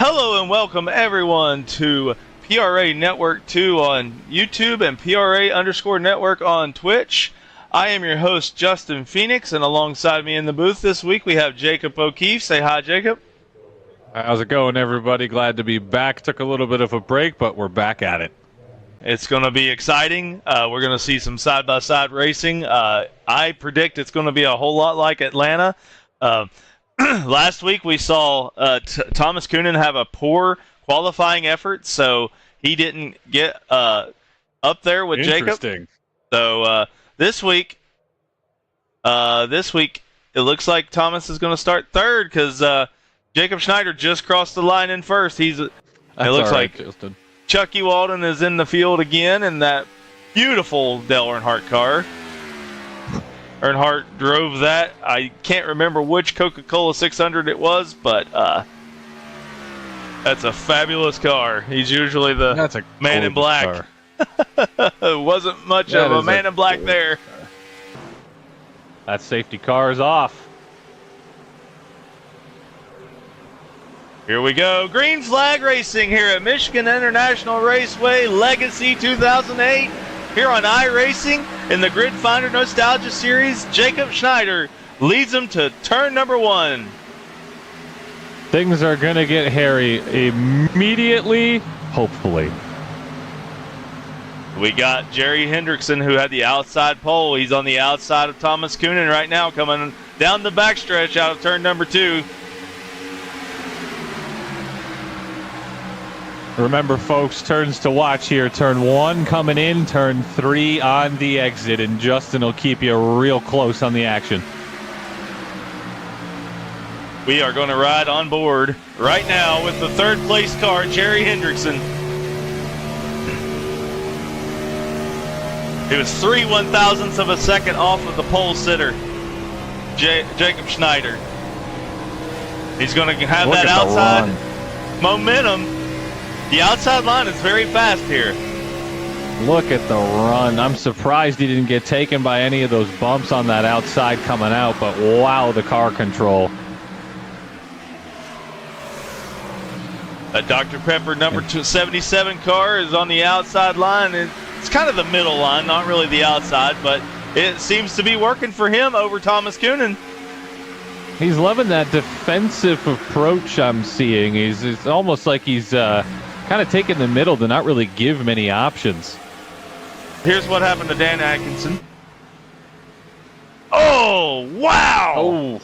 Hello and welcome everyone to PRA Network 2 on YouTube and PRA_Network on Twitch. I am your host, Justin Phoenix, and alongside me in the booth this week we have Jacob O'Keefe. Say hi, Jacob. How's it going, everybody? Glad to be back. Took a little bit of a break, but we're back at it. It's going to be exciting. We're going to see some side-by-side racing. I predict it's going to be a whole lot like Atlanta. Last week we saw Thomas Coonan have a poor qualifying effort, so he didn't get up there with Jacob. Interesting. So this week it looks like Thomas is going to start third because Jacob Schneider just crossed the line in first. It looks like Justin. Chucky Walden is in the field again in that beautiful Dale Earnhardt car. Earnhardt drove that. I can't remember which Coca-Cola 600 it was, but that's a fabulous car. He's usually the man in black. Wasn't much of a man in black there. That safety car is off. Here we go. Green flag racing here at Michigan International Raceway Legacy 2008. Here on iRacing in the Grid Finder Nostalgia Series, Jacob Schneider leads them to turn number 1. Things are going to get hairy immediately, hopefully. We got Jerry Hendrickson, who had the outside pole. He's on the outside of Thomas Coonan right now, coming down the backstretch out of turn number 2. Remember, folks, turns to watch here. Turn 1 coming in, turn 3 on the exit, and Justin will keep you real close on the action. We are going to ride on board right now with the third place car, Jerry Hendrickson. He was 3/1000ths of a second off of the pole sitter, Jacob Schneider. He's going to have that outside momentum. The outside line is very fast here. Look at the run. I'm surprised he didn't get taken by any of those bumps on that outside coming out, but wow, the car control. A Dr. Pepper number 77 car is on the outside line. It's kind of the middle line, not really the outside, but it seems to be working for him over Thomas Coonan. He's loving that defensive approach I'm seeing. It's almost like he's kind of taking the middle to not really give many options. Here's what happened to Dan Atkinson. Oh, wow! Oh.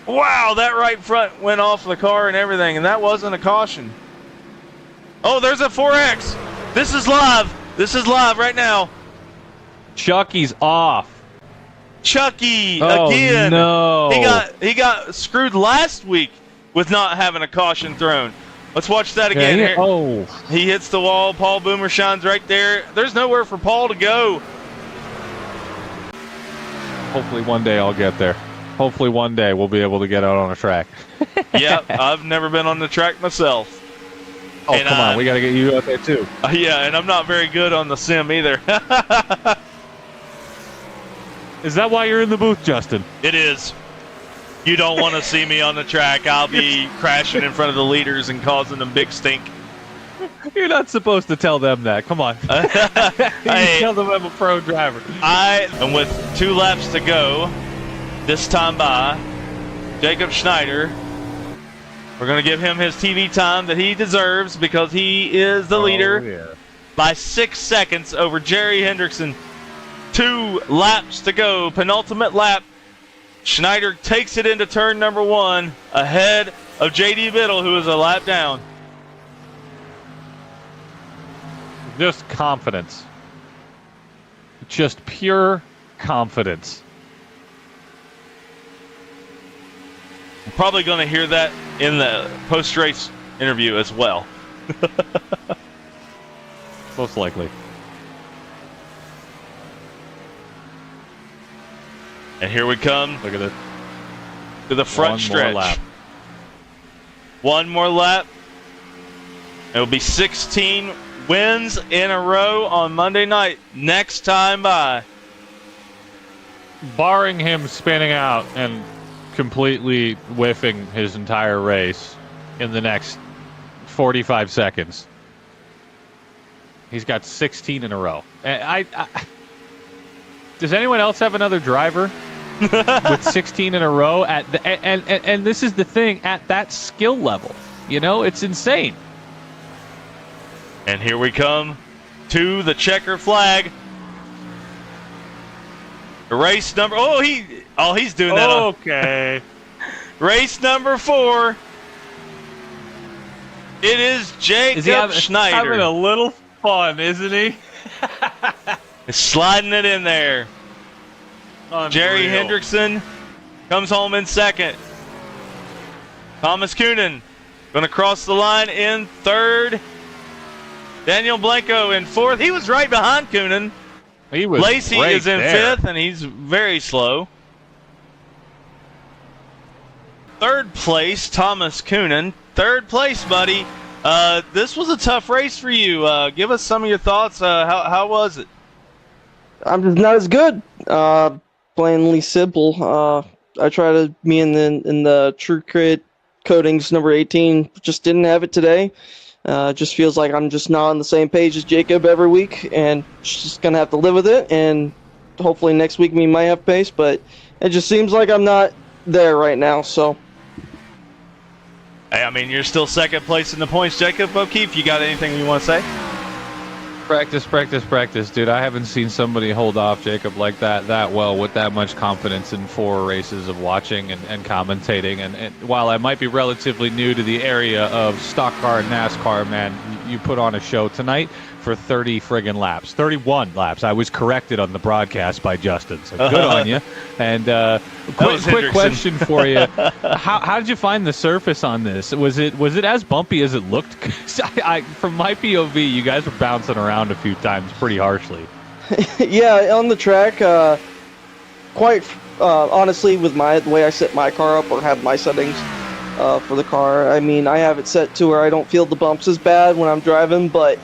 Wow, that right front went off the car and everything, and that wasn't a caution. Oh, there's a 4X. This is live. This is live right now. Chucky's off. Chucky Oh, again. no. He got screwed last week with not having a caution thrown. Let's watch that again. Yeah, He hits the wall. Paul Boomer shines right there. There's nowhere for Paul to go. Hopefully one day I'll get there. Hopefully one day we'll be able to get out on a track. Yep, I've never been on the track myself. Oh, come on. We got to get you out there, too. Yeah, and I'm not very good on the sim either. Is that why you're in the booth, Justin? It is. You don't want to see me on the track. I'll be crashing in front of the leaders and causing them big stink. You're not supposed to tell them that. Come on. Hey, tell them I'm a pro driver. And with 2 laps to go, this time by Jacob Schneider, we're going to give him his TV time that he deserves because he is the leader by 6 seconds over Jerry Hendrickson. 2 laps to go, penultimate lap. Schneider takes it into turn number 1 ahead of J.D. Biddle, who is a lap down. Just confidence. Just pure confidence. I'm probably going to hear that in the post-race interview as well. Most likely. And here we come. Look at it. To the front stretch. One more lap. It'll be 16 wins in a row on Monday night. Next time by. barring him spinning out and completely whiffing his entire race, in the next 45 seconds. He's got 16 in a row. Does anyone else have another driver with 16 in a row and this is the thing, at that skill level? You know, it's insane. And here we come to the checker flag. Race number he's doing that. Okay. Race number 4. It is Jacob Schneider. Having a little fun, isn't he? He's sliding it in there. Unreal. Jerry Hendrickson comes home in second. Thomas Coonan going to cross the line in third. Daniel Blanco in fourth. He was right behind Coonan. He was Lacey right is in there. fifth, and he's very slow. Third place, Thomas Coonan. Third place, buddy. This was a tough race for you. Give us some of your thoughts. How was it? I'm just not as good. Plainly simple. I tried to be in the True Crit Coatings number 18. Just didn't have it today. Just feels like I'm just not on the same page as Jacob every week, and just gonna have to live with it. And hopefully next week we might have pace, but it just seems like I'm not there right now. So. Hey, I mean, you're still second place in the points, Jacob O'Keefe. You got anything you want to say? Practice, dude. I haven't seen somebody hold off Jacob like that well with that much confidence in 4 races of watching and commentating. And while I might be relatively new to the area of stock car and NASCAR, man, you put on a show tonight for 30 friggin' laps. 31 laps. I was corrected on the broadcast by Justin, so good on you. And quick question for you. How did you find the surface on this? Was it as bumpy as it looked? 'Cause from my POV, you guys were bouncing around a few times pretty harshly. Yeah, on the track, quite honestly, with the way I set my car up or have my settings for the car, I mean, I have it set to where I don't feel the bumps as bad when I'm driving, but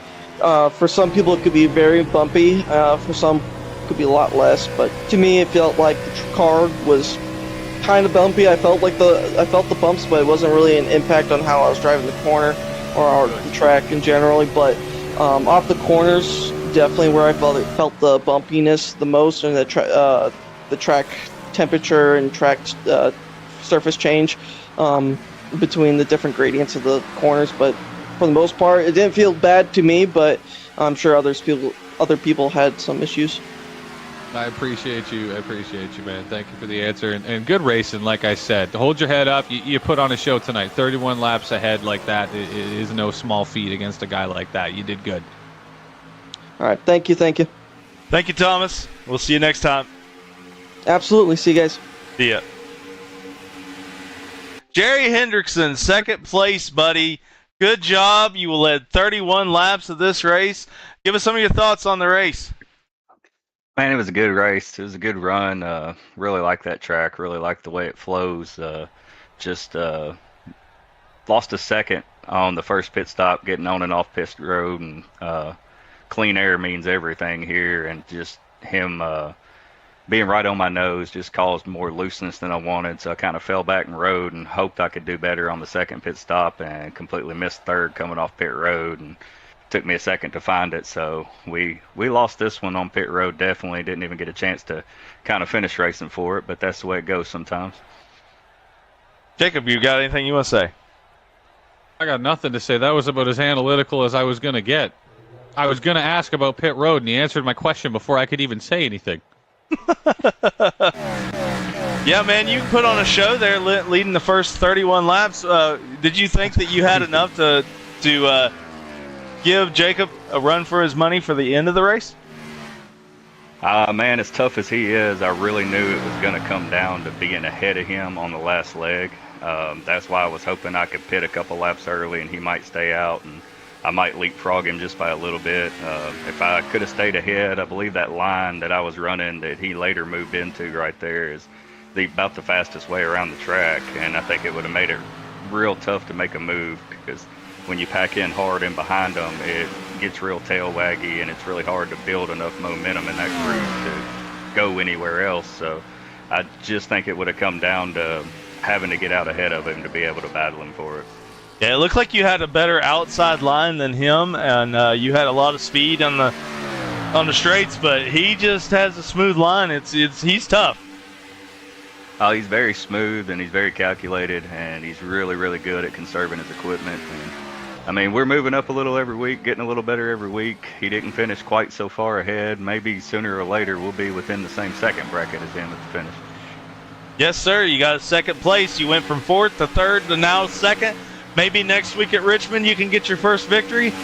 for some people it could be very bumpy. For some it could be a lot less, but to me it felt like the car was kind of bumpy. I felt the bumps, but it wasn't really an impact on how I was driving the corner or the track in general. But off the corners, definitely where I felt the bumpiness the most, and the track temperature and track surface change between the different gradients of the corners. But for the most part, it didn't feel bad to me, but I'm sure other people had some issues. I appreciate you, man. Thank you for the answer. And good racing, like I said. Hold your head up. You put on a show tonight. 31 laps ahead like that it is no small feat against a guy like that. You did good. All right, thank you. Thank you, Thomas. We'll see you next time. Absolutely. See you guys. See ya. Jerry Hendrickson, second place, buddy. Good job. You led 31 laps of this race. Give us some of your thoughts on the race. Man, it was a good race. It was a good run. Really like that track. Really like the way it flows. Just lost a second on the first pit stop, getting on and off pit road, and clean air means everything here. And just him being right on my nose just caused more looseness than I wanted. So I kind of fell back and rode and hoped I could do better on the second pit stop, and completely missed third coming off pit road. And took me a second to find it, so we lost this one on pit road. Definitely didn't even get a chance to kind of finish racing for it, but that's the way it goes sometimes. Jacob, you got anything you want to say? I got nothing to say. That was about as analytical as I was going to get. I was going to ask about pit road, and he answered my question before I could even say anything. Yeah, man, you put on a show there leading the first 31 laps. Did you think that you had enough to give Jacob a run for his money for the end of the race? Man, as tough as he is, I really knew it was going to come down to being ahead of him on the last leg. That's why I was hoping I could pit a couple laps early and he might stay out, and I might leapfrog him just by a little bit. If I could have stayed ahead, I believe that line that I was running that he later moved into right there is about the fastest way around the track, and I think it would have made it real tough to make a move, because when you pack in hard and behind them, it gets real tail waggy, and it's really hard to build enough momentum in that group to go anywhere else. So I just think it would have come down to having to get out ahead of him to be able to battle him for it. Yeah, it looked like you had a better outside line than him, and you had a lot of speed on the straights, but he just has a smooth line. He's tough. Oh, he's very smooth and he's very calculated, and he's really, really good at conserving his equipment. And, I mean, we're moving up a little every week, getting a little better every week. He didn't finish quite so far ahead. Maybe sooner or later we'll be within the same second bracket as him at the finish. Yes, sir. You got a second place. You went from fourth to third to now second. Maybe next week at Richmond you can get your first victory.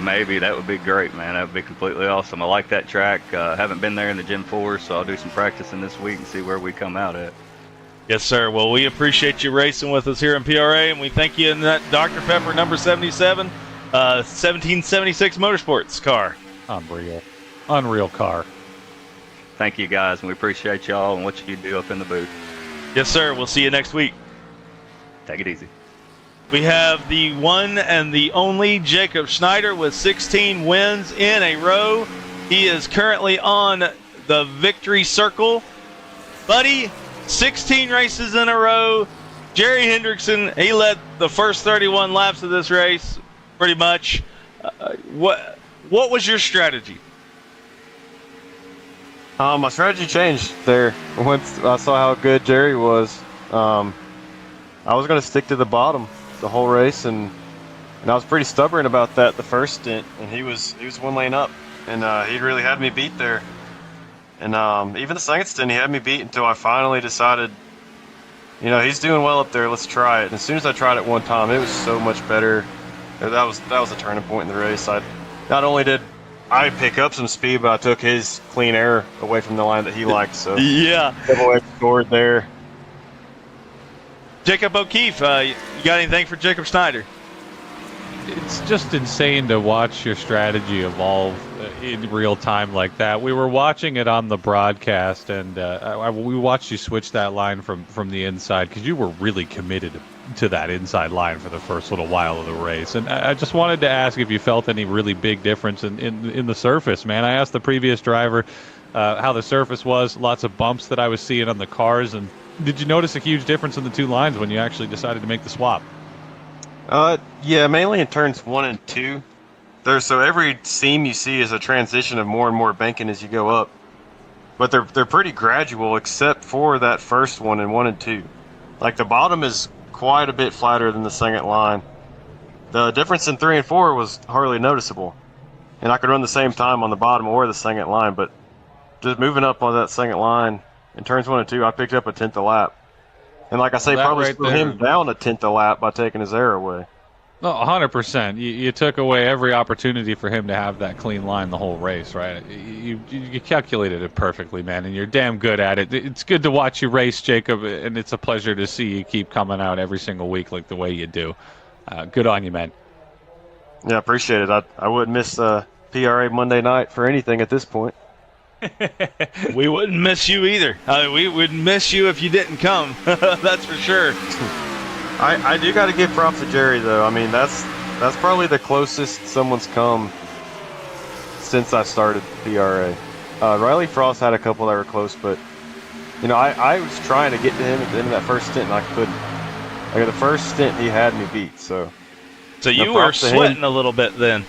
Maybe. That would be great, man. That would be completely awesome. I like that track. Haven't been there in the Gen 4, so I'll do some practicing this week and see where we come out at. Yes, sir. Well, we appreciate you racing with us here in PRA, and we thank you in that Dr. Pepper number 77, 1776 Motorsports car. Unreal car. Thank you, guys, and we appreciate y'all and what you do up in the booth. Yes, sir. We'll see you next week. Take it easy. We have the one and the only Jacob Schneider with 16 wins in a row. He is currently on the victory circle. Buddy, 16 races in a row. Jerry Hendrickson, he led the first 31 laps of this race, pretty much. What was your strategy? My strategy changed there once I saw how good Jerry was. I was going to stick to the bottom the whole race, and I was pretty stubborn about that the first stint, and he was one lane up, and he really had me beat there. And even the second stint, he had me beat until I finally decided, he's doing well up there. Let's try it. And as soon as I tried it one time, it was so much better. That was a turning point in the race. Not only did I pick up some speed, but I took his clean air away from the line that he liked. So Yeah. double-edged sword there. Jacob O'Keefe, you got anything for Jacob Schneider? It's just insane to watch your strategy evolve in real time like that. We were watching it on the broadcast, and we watched you switch that line from the inside because you were really committed to that inside line for the first little while of the race. And I just wanted to ask if you felt any really big difference in the surface, man. I asked the previous driver how the surface was, lots of bumps that I was seeing on the cars, and did you notice a huge difference in the two lines when you actually decided to make the swap? Yeah, mainly in turns 1 and 2. So every seam you see is a transition of more and more banking as you go up. But they're pretty gradual, except for that first one in 1 and 2. Like the bottom is quite a bit flatter than the second line. The difference in 3 and 4 was hardly noticeable. And I could run the same time on the bottom or the second line, but just moving up on that second line in turns 1 and 2, I picked up a tenth a lap. And like I say, That probably right slowed there. him down a tenth a lap by taking his air away. No, 100%. You took away every opportunity for him to have that clean line the whole race, right? You calculated it perfectly, man, and you're damn good at it. It's good to watch you race, Jacob, and it's a pleasure to see you keep coming out every single week like the way you do. Good on you, man. Yeah, appreciate it. I wouldn't miss PRA Monday night for anything at this point. We wouldn't miss you either. We would miss you if you didn't come. That's for sure. I do got to give props to Jerry, though. I mean, that's probably the closest someone's come since I started PRA. Riley Frost had a couple that were close, but I was trying to get to him at the end of that first stint, and I couldn't. Like the first stint, he had me beat. So you were props to him. sweating a little bit then.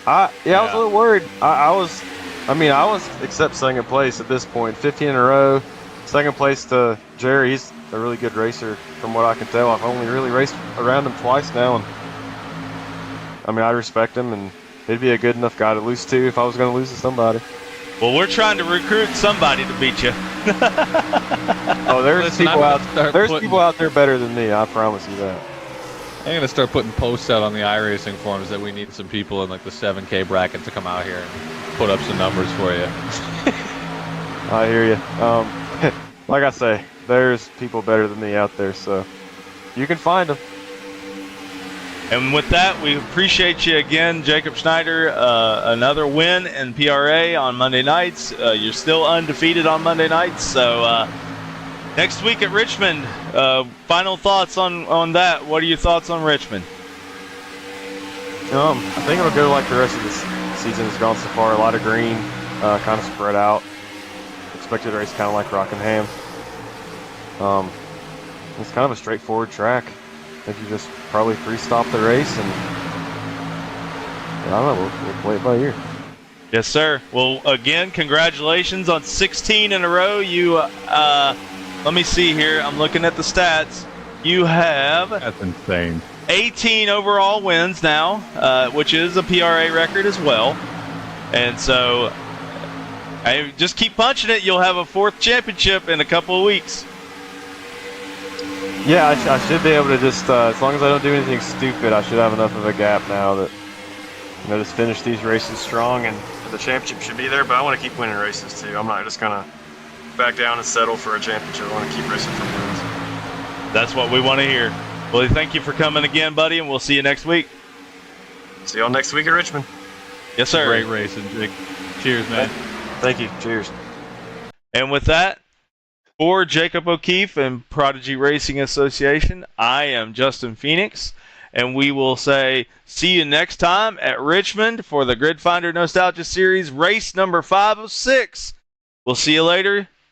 I was a little worried. I was except second place at this point, 15 in a row. Second place to Jerry. He's a really good racer from what I can tell. I've only really raced around him twice now, and I respect him, and he'd be a good enough guy to lose to if I was going to lose to somebody. Well, we're trying to recruit somebody to beat you. Oh, there's Listen, people I'm out gonna start there's putting- people out there better than me. I promise you that. I'm going to start putting posts out on the iRacing forums that we need some people in like the 7K bracket to come out here and put up some numbers for you. I hear you. Like I say, there's people better than me out there, so you can find them. And with that, we appreciate you again, Jacob Schneider. Another win in PRA on Monday nights. You're still undefeated on Monday nights. So next week at Richmond, final thoughts on that. What are your thoughts on Richmond? I think it'll go like the rest of the season has gone so far. A lot of green, kind of spread out. Expected race kind of like Rockingham. It's kind of a straightforward track. think you just probably free-stop the race, and I don't know. We'll play it by ear. Yes, sir. Well, again, congratulations on 16 in a row. You, let me see here. I'm looking at the stats. You have That's insane. 18 overall wins now, which is a PRA record as well. And so, just keep punching it. You'll have a 4th championship in a couple of weeks. Yeah, I should be able to just, as long as I don't do anything stupid, I should have enough of a gap now that, just finish these races strong, and the championship should be there. But I want to keep winning races too. I'm not just gonna back down and settle for a championship. I want to keep racing for wins. That's what we want to hear. Well, thank you for coming again, buddy, and we'll see you next week. See y'all next week at Richmond. Yes, sir. Great racing, Jake. Cheers, man. Thank you. Cheers. And with that, for Jacob O'Keefe and Prodigy Racing Association, I am Justin Phoenix, and we will say see you next time at Richmond for the Grid Finder Nostalgia Series race number 5 of 6. We'll see you later.